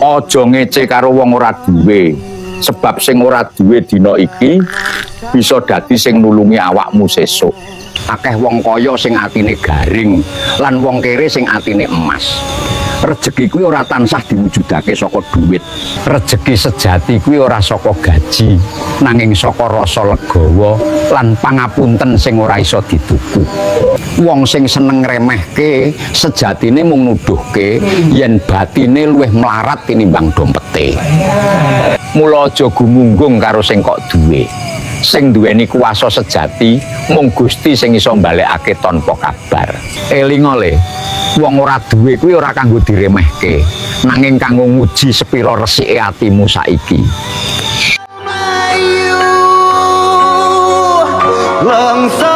Aja ngece karo wong ora duwe. Sebab sing ora duwe dina iki bisa dadi sing nulungi awakmu sesuk. Akeh wong kaya sing atine garing lan wong kere sing atine emas. Rezeki kuwi ora tansah diwujudake saka dhuwit. Rezeki sejati kuwi ora saka gaji, nanging saka rasa legawa lan pangapunten sing ora iso dituku. Wong sing seneng ngremehke sejatine mung nuduhke yen batine luwih melarat tinimbang dompete. Mula aja gumunggung karo sing kok duwe. Sing duweni kuwasa sejati mung Gusti sing iso mbalekake tanpa kabar. Elinga le, wong ora duwe kuwi ora kanggo diremehke, nanging kanggo nguji sepira resike atimu saiki. Langsa